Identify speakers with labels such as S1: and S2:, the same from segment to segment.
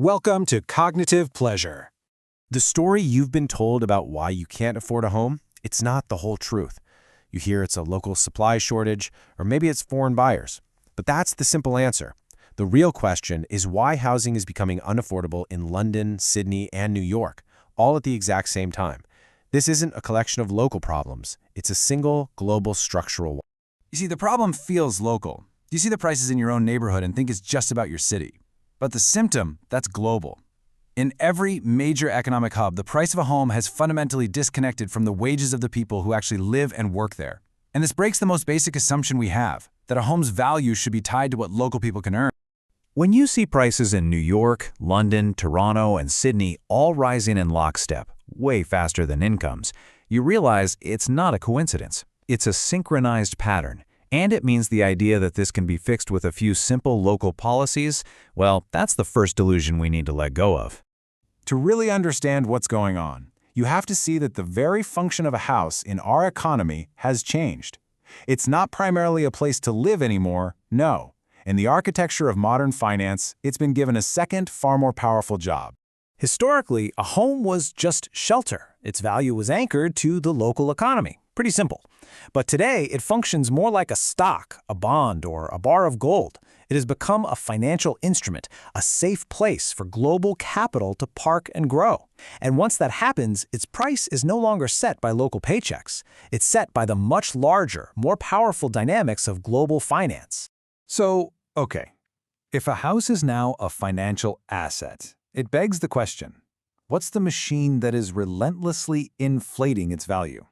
S1: Welcome to Cognitive Pleasure.
S2: The story you've been told about why you can't afford a home, it's not the whole truth. You hear it's a local supply shortage, or maybe it's foreign buyers. But that's the simple answer. The real question is why housing is becoming unaffordable in London, Sydney, and New York, all at the exact same time. This isn't a collection of local problems. It's a single, global structural one.
S3: You see, the problem feels local. You see the prices in your own neighborhood and think it's just about your city. But the symptom, that's global. In every major economic hub, the price of a home has fundamentally disconnected from the wages of the people who actually live and work there. And this breaks the most basic assumption we have, that a home's value should be tied to what local people can earn.
S4: When you see prices in New York, London, Toronto, and Sydney all rising in lockstep, way faster than incomes, you realize it's not a coincidence. It's a synchronized pattern. And it means the idea that this can be fixed with a few simple local policies, well, that's the first delusion we need to let go of.
S1: To really understand what's going on, you have to see that the very function of a house in our economy has changed. It's not primarily a place to live anymore, no. In the architecture of modern finance, it's been given a second, far more powerful job.
S5: Historically, a home was just shelter. Its value was anchored to the local economy. Pretty simple. But today, it functions more like a stock, a bond, or a bar of gold. It has become a financial instrument, a safe place for global capital to park and grow. And once that happens, its price is no longer set by local paychecks. It's set by the much larger, more powerful dynamics of global finance.
S3: So, okay, if a house is now a financial asset, it begs the question, what's the machine that is relentlessly inflating its value?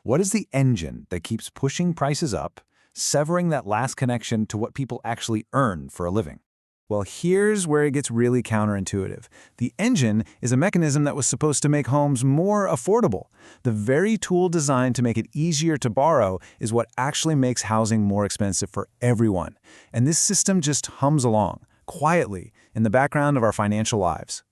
S3: What is the engine that keeps pushing prices up, severing that last connection to what people actually earn for a living? Well, here's where it gets really counterintuitive. The engine is a mechanism that was supposed to make homes more affordable. The very tool designed to make it easier to borrow is what actually makes housing more expensive for everyone. And this system just hums along, quietly, in the background of our financial lives.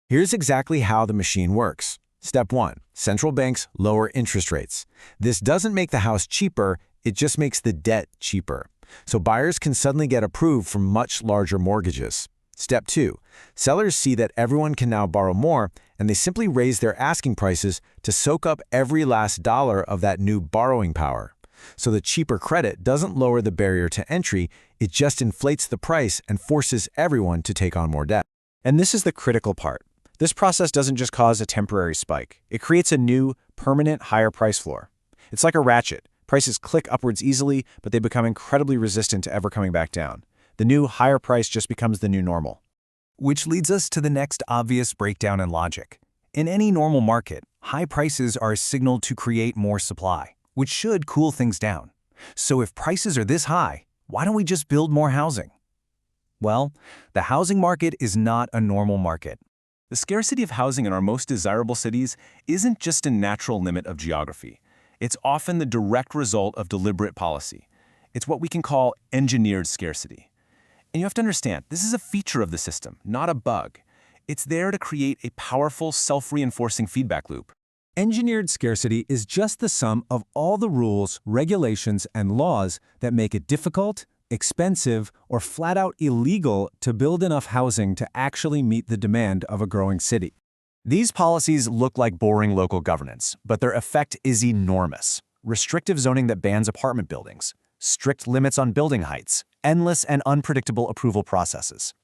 S2: Here's exactly how the machine works. Step 1. Central banks lower interest rates. This doesn't make the house cheaper, it just makes the debt cheaper. So buyers can suddenly get approved for much larger mortgages. Step 2. Sellers see that everyone can now borrow more, and they simply raise their asking prices to soak up every last dollar of that new borrowing power. So the cheaper credit doesn't lower the barrier to entry, it just inflates the price and forces everyone to take on more debt.
S5: And this is the critical part. This process doesn't just cause a temporary spike. It creates a new, permanent higher price floor. It's like a ratchet. Prices click upwards easily, but they become incredibly resistant to ever coming back down. The new higher price just becomes the new normal.
S3: Which leads us to the next obvious breakdown in logic. In any normal market, high prices are a signal to create more supply, which should cool things down. So if prices are this high, why don't we just build more housing? Well, the housing market is not a normal market.
S6: The scarcity of housing in our most desirable cities isn't just a natural limit of geography. It's often the direct result of deliberate policy. It's what we can call engineered scarcity. And you have to understand, this is a feature of the system, not a bug. It's there to create a powerful, self-reinforcing feedback loop.
S1: Engineered scarcity is just the sum of all the rules, regulations, and laws that make it difficult, expensive, or flat-out illegal to build enough housing to actually meet the demand of a growing city.
S5: These policies look like boring local governance, but their effect is enormous. Restrictive zoning that bans apartment buildings, strict limits on building heights, endless and unpredictable approval processes.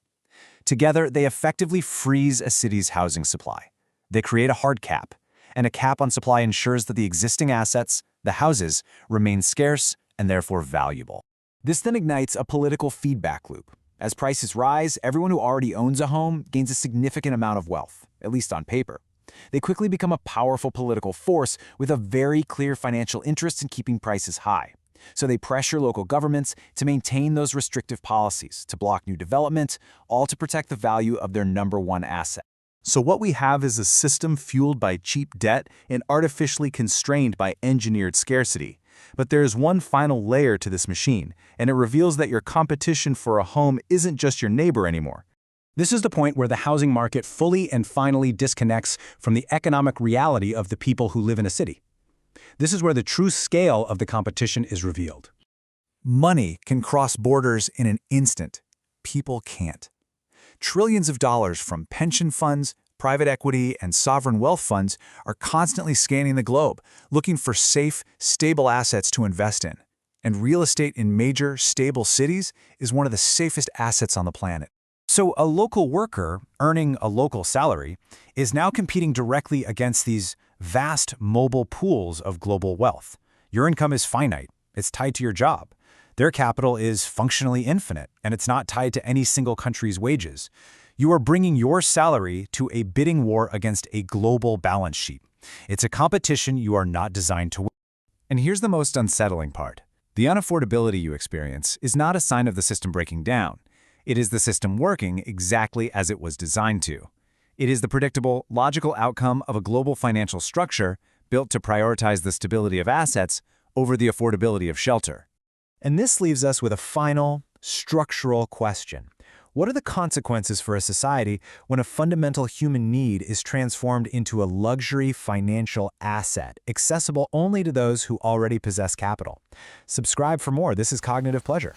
S5: Together, they effectively freeze a city's housing supply. They create a hard cap, and a cap on supply ensures that the existing assets, the houses, remain scarce and therefore valuable.
S3: This then ignites a political feedback loop. As prices rise, everyone who already owns a home gains a significant amount of wealth, at least on paper. They quickly become a powerful political force with a very clear financial interest in keeping prices high. So they pressure local governments to maintain those restrictive policies, to block new development, all to protect the value of their number one asset.
S7: So what we have is a system fueled by cheap debt and artificially constrained by engineered scarcity. But there is one final layer to this machine, and it reveals that your competition for a home isn't just your neighbor anymore.
S1: This is the point where the housing market fully and finally disconnects from the economic reality of the people who live in a city. This is where the true scale of the competition is revealed.
S3: Money can cross borders in an instant. People can't. Trillions of dollars from pension funds, private equity, and sovereign wealth funds are constantly scanning the globe, looking for safe, stable assets to invest in. And real estate in major, stable cities is one of the safest assets on the planet. So a local worker earning a local salary is now competing directly against these vast mobile pools of global wealth. Your income is finite. It's tied to your job. Their capital is functionally infinite, and it's not tied to any single country's wages. You are bringing your salary to a bidding war against a global balance sheet. It's a competition you are not designed to win. And here's the most unsettling part. The unaffordability you experience is not a sign of the system breaking down. It is the system working exactly as it was designed to. It is the predictable, logical outcome of a global financial structure built to prioritize the stability of assets over the affordability of shelter.
S5: And this leaves us with a final, structural question. What are the consequences for a society when a fundamental human need is transformed into a luxury financial asset, accessible only to those who already possess capital? Subscribe for more. This is Cognitive Pleasure.